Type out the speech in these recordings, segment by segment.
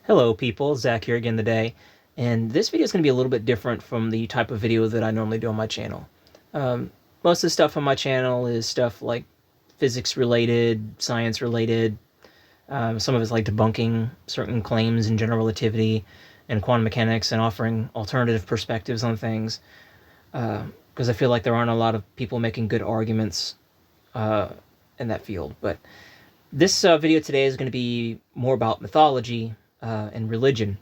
Hello people, Zach here again today, and this video is going to be a little bit different from the type of video that I normally do on my channel. Most of the stuff on my channel is stuff like physics related, science related. Some of it's like debunking certain claims in general relativity and quantum mechanics and offering alternative perspectives on things, because I feel like there aren't a lot of people making good arguments in that field. But this video today is going to be more about mythology and religion.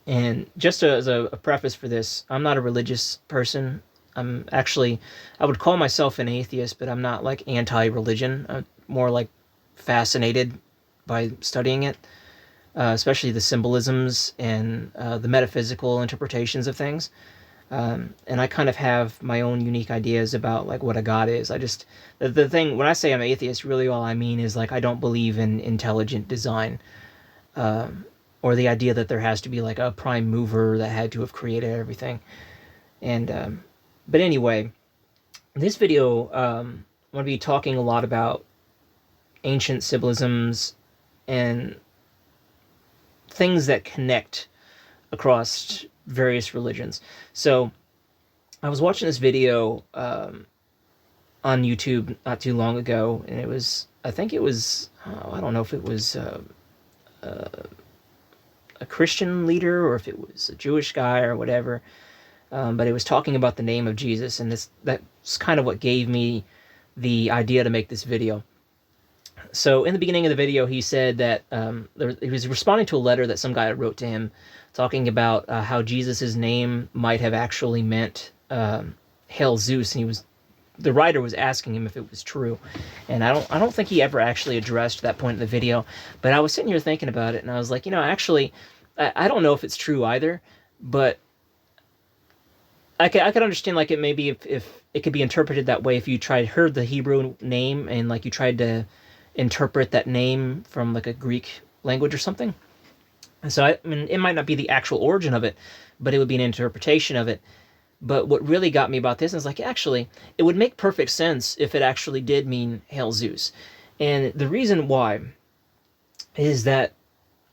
And just as a preface for this, I'm not a religious person. I would call myself an atheist, but I'm not like anti-religion. I'm more like fascinated by studying it, especially the symbolisms and the metaphysical interpretations of things. And I kind of have my own unique ideas about like what a god is. The thing, when I say I'm atheist, really all I mean is like I don't believe in intelligent design, or the idea that there has to be like a prime mover that had to have created everything. And but anyway, this video, I'm going to be talking a lot about ancient symbolisms and things that connect across various religions. So I was watching this video on YouTube not too long ago, and I think it was, I don't know if it was a Christian leader or if it was a Jewish guy or whatever, but it was talking about the name of Jesus, and that's kind of what gave me the idea to make this video. So in the beginning of the video, he said that he was responding to a letter that some guy wrote to him, talking about how Jesus's name might have actually meant "Hail Zeus," and the writer was asking him if it was true, and I don't think he ever actually addressed that point in the video. But I was sitting here thinking about it, and I was like, actually, I don't know if it's true either, but I could understand like it maybe if it could be interpreted that way if you heard the Hebrew name and like you tried to interpret that name from like a Greek language or something. And so I mean, it might not be the actual origin of it, but it would be an interpretation of it. But what really got me about this is like, actually, it would make perfect sense if it actually did mean Hail Zeus. And the reason why is that,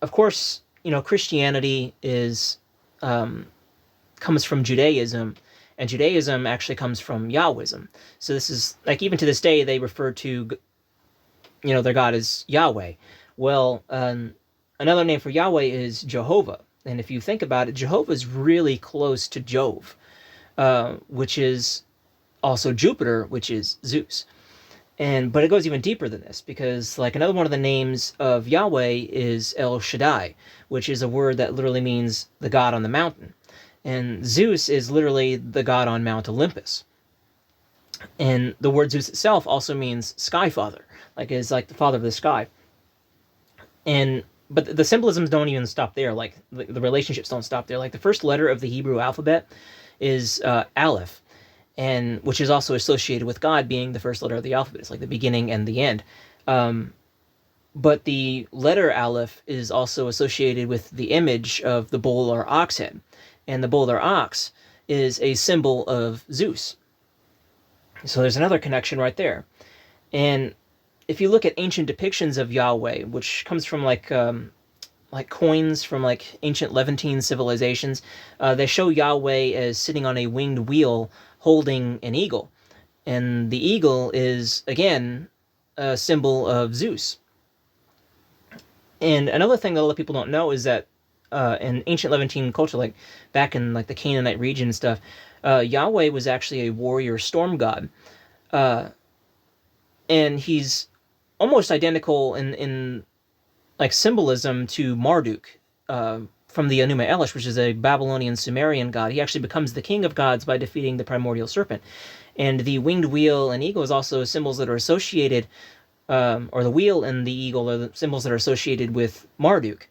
of course, Christianity comes from Judaism, and Judaism actually comes from Yahwism. So this is like, even to this day, they refer to, their God as Yahweh. Well, another name for Yahweh is Jehovah. And if you think about it, Jehovah is really close to Jove, which is also Jupiter, which is Zeus. But it goes even deeper than this, because like another one of the names of Yahweh is El Shaddai, which is a word that literally means the God on the mountain. And Zeus is literally the god on Mount Olympus. And the word Zeus itself also means sky father, like is like the father of the sky. But the symbolisms don't even stop there. Like the relationships don't stop there. Like the first letter of the Hebrew alphabet is Aleph, and which is also associated with God being the first letter of the alphabet. It's like the beginning and the end. But the letter Aleph is also associated with the image of the bull or ox head. And the bull or ox is a symbol of Zeus. So there's another connection right there. And if you look at ancient depictions of Yahweh, which comes from like coins from like ancient Levantine civilizations, they show Yahweh as sitting on a winged wheel holding an eagle. And the eagle is, again, a symbol of Zeus. And another thing that a lot of people don't know is that in ancient Levantine culture, like back in like the Canaanite region and stuff, Yahweh was actually a warrior storm god, and he's almost identical in like symbolism to Marduk from the Enuma Elish, which is a Babylonian Sumerian god. He actually becomes the king of gods by defeating the primordial serpent. And the winged wheel and eagle is also symbols that are associated, or the wheel and the eagle are the symbols that are associated with Marduk.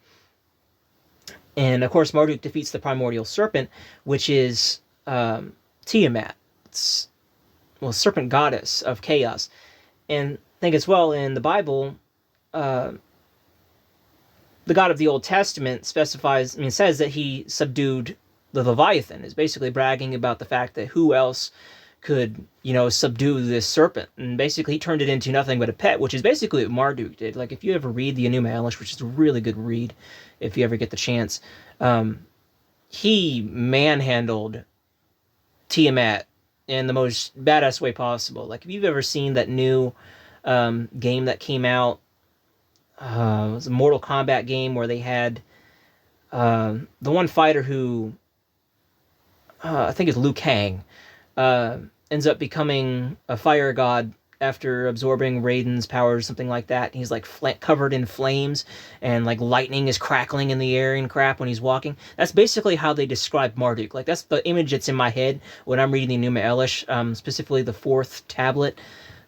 And of course, Marduk defeats the primordial serpent, which is Tiamat. It's, serpent goddess of chaos. And I think as well in the Bible, the God of the Old Testament says that he subdued the Leviathan, is basically bragging about the fact that who else could, subdue this serpent. And basically he turned it into nothing but a pet, which is basically what Marduk did. Like, if you ever read the Enuma Elish, which is a really good read if you ever get the chance, he manhandled Tiamat in the most badass way possible. Like, if you've ever seen that new game that came out, it was a Mortal Kombat game where they had the one fighter who, I think is Liu Kang, ends up becoming a fire god after absorbing Raiden's powers, something like that. He's like covered in flames, and like lightning is crackling in the air and crap when he's walking. That's basically how they describe Marduk. Like, that's the image that's in my head when I'm reading the Enuma Elish, specifically the 4th tablet.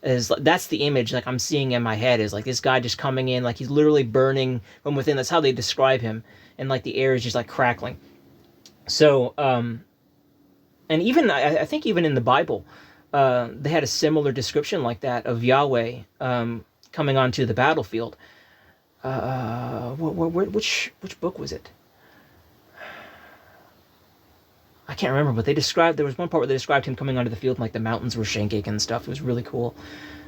That's the image like I'm seeing in my head, is like this guy just coming in, like he's literally burning from within. That's how they describe him, and like the air is just like crackling. So, and even I think even in the Bible, they had a similar description like that of Yahweh coming onto the battlefield. Which book was it? I can't remember, but there was one part where they described him coming onto the field and like the mountains were shaking and stuff. It was really cool.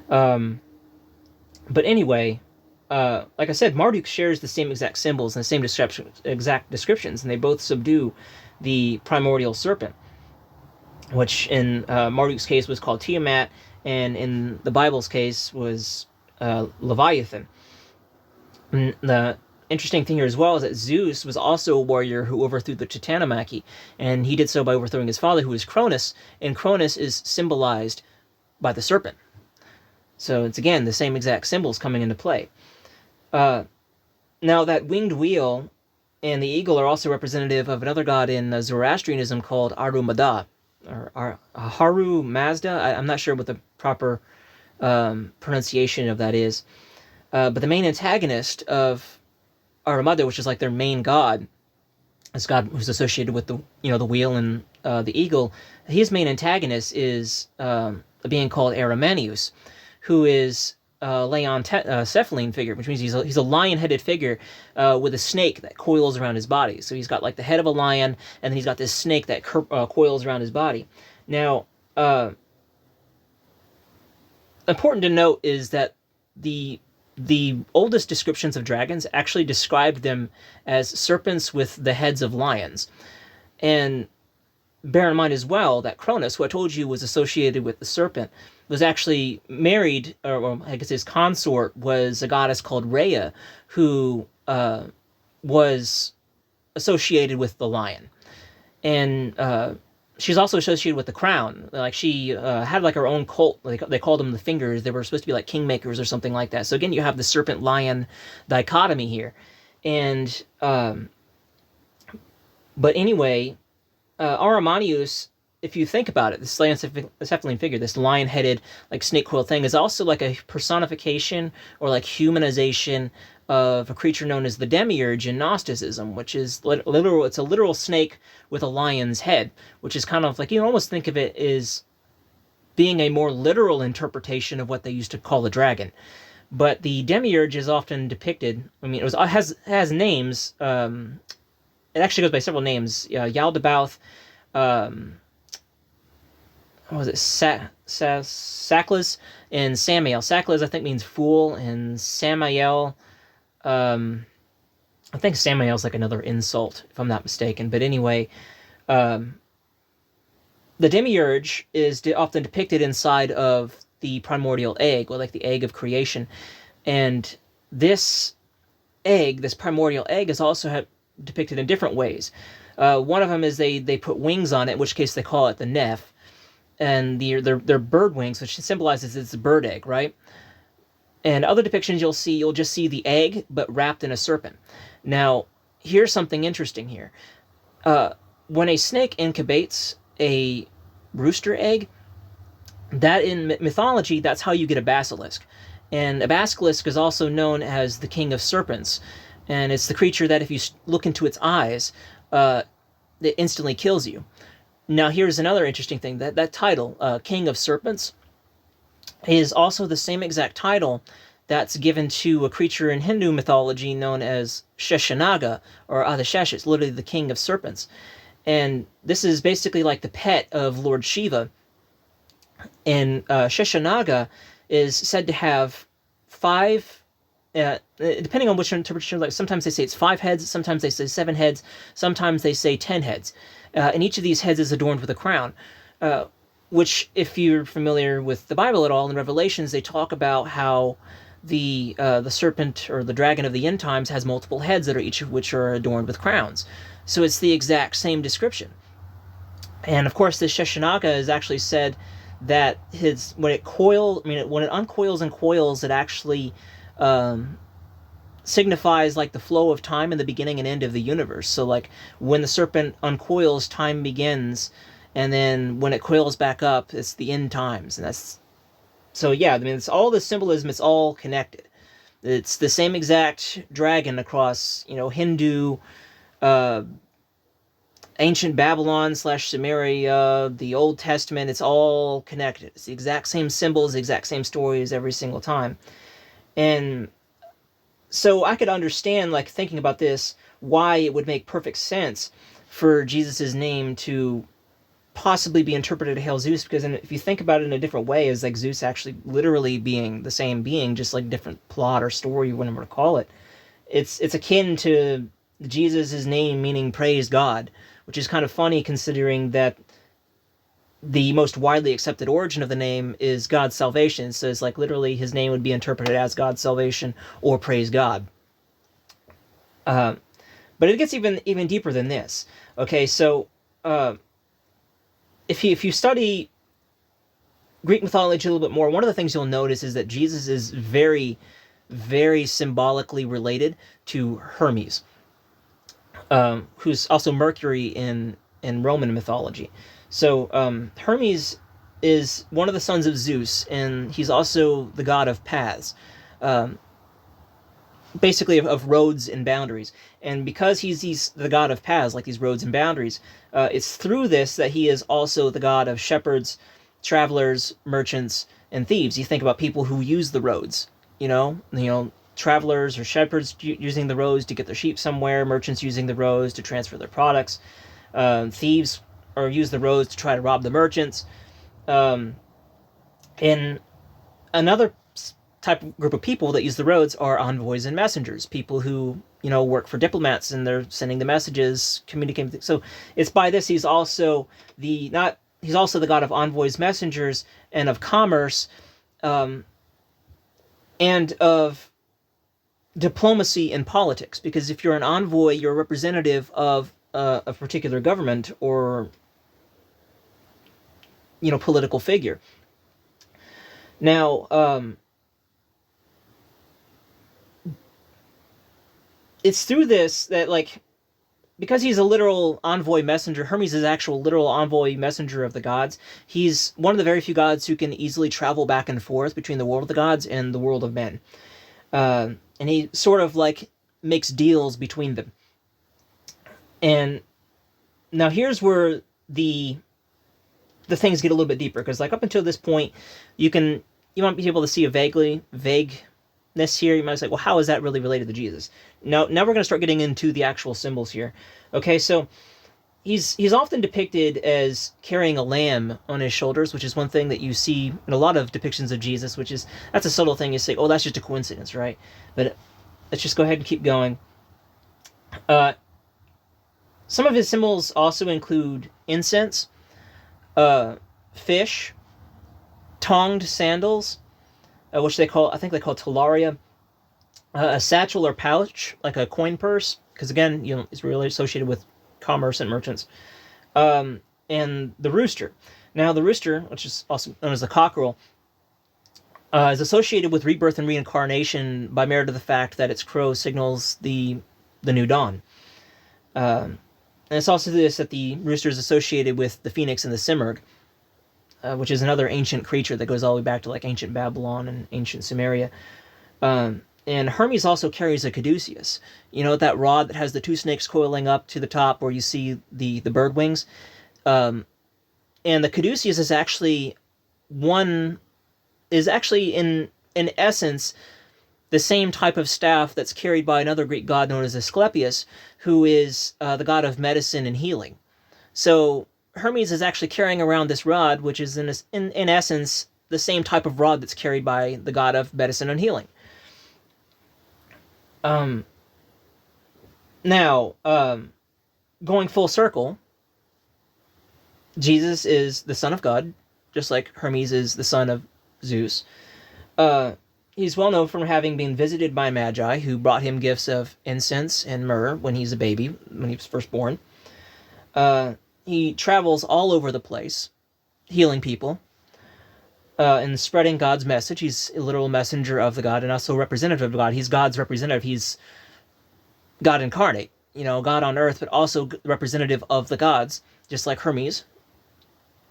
But anyway, like I said, Marduk shares the same exact symbols and the same exact descriptions, and they both subdue the primordial serpent, which in Marduk's case was called Tiamat, and in the Bible's case was Leviathan. And the interesting thing here as well is that Zeus was also a warrior who overthrew the Titanomachy, and he did so by overthrowing his father, who was Cronus, and Cronus is symbolized by the serpent. So it's, again, the same exact symbols coming into play. Now, that winged wheel and the eagle are also representative of another god in Zoroastrianism called Aru Mazda, or Haru Mazda. I'm not sure what the proper pronunciation of that is. But the main antagonist of Aru Mazda, which is like their main god, this god who's associated with the wheel and the eagle, his main antagonist is a being called Arimaneus, who is Cephaline figure, which means he's a lion-headed figure with a snake that coils around his body. So he's got like the head of a lion, and then he's got this snake that coils around his body. Now, important to note is that the oldest descriptions of dragons actually described them as serpents with the heads of lions. And bear in mind as well that Cronus, who I told you was associated with the serpent, was actually married, or I guess his consort was a goddess called Rhea, who was associated with the lion. And she's also associated with the crown. Like, she had like her own cult. They called them the Fingers. They were supposed to be like kingmakers or something like that. So again, you have the serpent-lion dichotomy here. And but anyway, Arimaneus, if you think about it, this Cephaline figure, this lion-headed, like snake coil thing, is also like a personification or like humanization of a creature known as the demiurge in Gnosticism, which is literal. It's a literal snake with a lion's head, which is kind of like, you can almost think of it as being a more literal interpretation of what they used to call a dragon. But the demiurge is often depicted. I mean, it has names. It actually goes by several names. Yaldabaoth. What was it? Saklas and Samael. Saklas, I think, means fool, and Samael, I think Samael's like another insult, if I'm not mistaken. But anyway, the demiurge is often depicted inside of the primordial egg, or like the egg of creation. And this egg, this primordial egg, is also depicted in different ways. One of them is they put wings on it, in which case they call it the Neph. And they're bird wings, which symbolizes it's a bird egg, right? And other depictions you'll just see the egg, but wrapped in a serpent. Now, here's something interesting here. When a snake incubates a rooster egg, that in mythology, that's how you get a basilisk. And a basilisk is also known as the king of serpents. And it's the creature that if you look into its eyes, it instantly kills you. Now, here's another interesting thing. That title, King of Serpents, is also the same exact title that's given to a creature in Hindu mythology known as Sheshanaga, or Adishesha, literally the King of Serpents. And this is basically like the pet of Lord Shiva. And Sheshanaga is said to have five, depending on which interpretation, like sometimes they say it's 5 heads, sometimes they say 7 heads, sometimes they say 10 heads. And each of these heads is adorned with a crown. Which, if you're familiar with the Bible at all, in Revelations, they talk about how the serpent or the dragon of the end times has multiple heads that are each of which are adorned with crowns. So it's the exact same description. And of course, this Sheshanaga is actually said that when it uncoils and coils, it actually signifies like the flow of time and the beginning and end of the universe. So like when the serpent uncoils, time begins, and then when it coils back up, it's the end times. And that's so yeah, I mean, it's all the symbolism, it's all connected. It's the same exact dragon across, Hindu, ancient Babylon / Sumeria, the Old Testament. It's all connected. It's the exact same symbols, the exact same stories every single time. And so I could understand, like, thinking about this, why it would make perfect sense for Jesus' name to possibly be interpreted to hail Zeus, because if you think about it in a different way, as like Zeus actually literally being the same being, just like different plot or story, whatever to call it. It's akin to Jesus' name meaning praise God, which is kind of funny considering that the most widely accepted origin of the name is God's salvation. So it's like literally his name would be interpreted as God's salvation or praise God. But it gets even deeper than this. Okay, so if you study Greek mythology a little bit more, one of the things you'll notice is that Jesus is very, very symbolically related to Hermes, who's also Mercury in Roman mythology. So Hermes is one of the sons of Zeus, and he's also the god of paths, basically of roads and boundaries. And because he's the god of paths, like these roads and boundaries, it's through this that he is also the god of shepherds, travelers, merchants, and thieves. You think about people who use the roads, travelers or shepherds using the roads to get their sheep somewhere, merchants using the roads to transfer their products, thieves or use the roads to try to rob the merchants. And another type of group of people that use the roads are envoys and messengers, people who work for diplomats and they're sending the messages, communicating. So it's by this he's also the god of envoys, messengers, and of commerce, and of diplomacy and politics. Because if you're an envoy, you're a representative of a particular government or political figure. Now, it's through this that, like, because he's a literal envoy messenger, Hermes is actual literal envoy messenger of the gods. He's one of the very few gods who can easily travel back and forth between the world of the gods and the world of men. And he sort of like makes deals between them. And now here's where the things get a little bit deeper, because like up until this point, you might be able to see a vagueness here. You might say, well, how is that really related to Jesus? Now we're going to start getting into the actual symbols here. Okay, so he's often depicted as carrying a lamb on his shoulders, which is one thing that you see in a lot of depictions of Jesus, that's a subtle thing. You say, oh, that's just a coincidence, right? But let's just go ahead and keep going. Some of his symbols also include incense, fish, tonged sandals, which I think they call talaria, a satchel or pouch, like a coin purse, because again, it's really associated with commerce and merchants, and the rooster. Now, the rooster, which is also known as the cockerel, is associated with rebirth and reincarnation by merit of the fact that its crow signals the new dawn. And it's also this that the rooster is associated with the phoenix and the simurgh, which is another ancient creature that goes all the way back to like ancient Babylon and ancient Sumeria. And Hermes also carries a caduceus. That rod that has the two snakes coiling up to the top where you see the bird wings. And the caduceus is actually in essence the same type of staff that's carried by another Greek god known as Asclepius, who is the god of medicine and healing. So Hermes is actually carrying around this rod, which is in essence the same type of rod that's carried by the god of medicine and healing. Now, going full circle, Jesus is the son of God, just like Hermes is the son of Zeus. He's well known for having been visited by Magi who brought him gifts of incense and myrrh when he's a baby, when he was first born. He travels all over the place, healing people, and spreading God's message. He's a literal messenger of the God and also representative of God. He's God's representative. He's God incarnate, God on earth, but also representative of the gods, just like Hermes.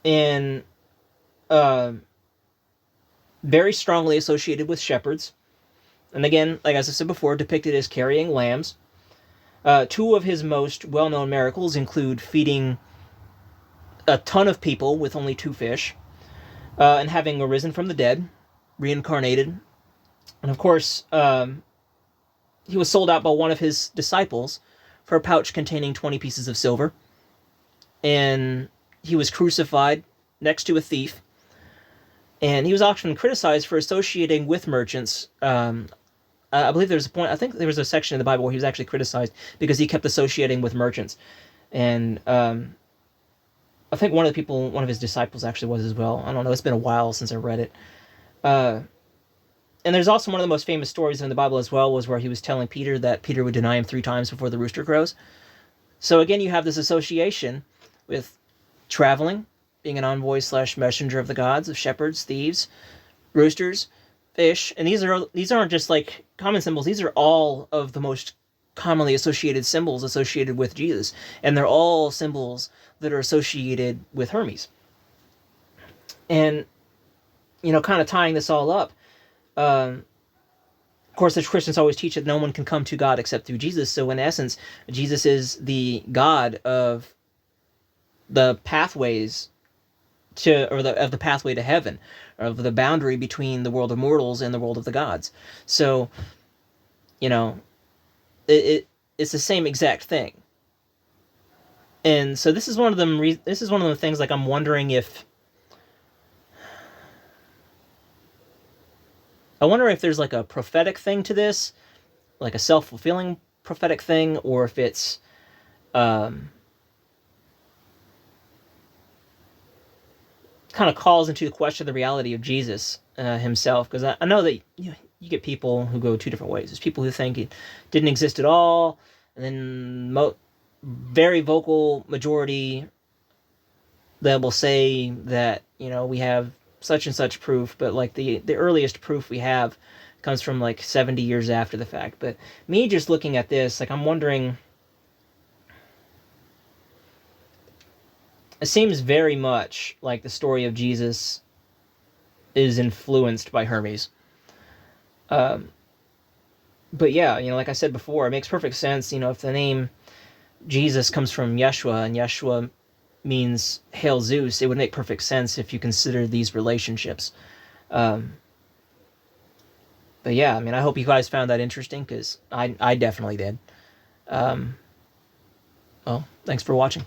And very strongly associated with shepherds. And again, like as I said before, depicted as carrying lambs. Two of his most well-known miracles include feeding a ton of people with only 2 fish, and having arisen from the dead, reincarnated. And of course, he was sold out by one of his disciples for a pouch containing 20 pieces of silver. And he was crucified next to a thief. And he was often criticized for associating with merchants. I believe there's a point, I think there was a section in the Bible where he was actually criticized because he kept associating with merchants. And I think one of his disciples actually was as well. I don't know, it's been a while since I read it. And there's also one of the most famous stories in the Bible as well, was where he was telling Peter that Peter would deny him 3 times before the rooster crows. So again, you have this association with traveling, being an envoy / messenger of the gods, of shepherds, thieves, roosters, fish. And these aren't just like common symbols. These are all of the most commonly associated symbols associated with Jesus. And they're all symbols that are associated with Hermes. And, kind of tying this all up, of course, the Christians always teach that no one can come to God except through Jesus. So in essence, Jesus is the God of the pathways of the pathway to heaven, of the boundary between the world of mortals and the world of the gods. So, it's the same exact thing. And so this is one of them. This is one of the things. Like, I'm wondering if there's like a prophetic thing to this, like a self-fulfilling prophetic thing, or if it's kind of calls into question the reality of Jesus himself. Because I know that you get people who go 2 different ways. There's people who think it didn't exist at all, and then very vocal majority that will say that we have such and such proof, but like the earliest proof we have comes from like 70 years after the fact. But me just looking at this, like, I'm wondering, it seems very much like the story of Jesus is influenced by Hermes. But yeah, like I said before, it makes perfect sense, if the name Jesus comes from Yeshua, and Yeshua means Hail Zeus, it would make perfect sense if you consider these relationships. But yeah, I hope you guys found that interesting, because I definitely did. Well, thanks for watching.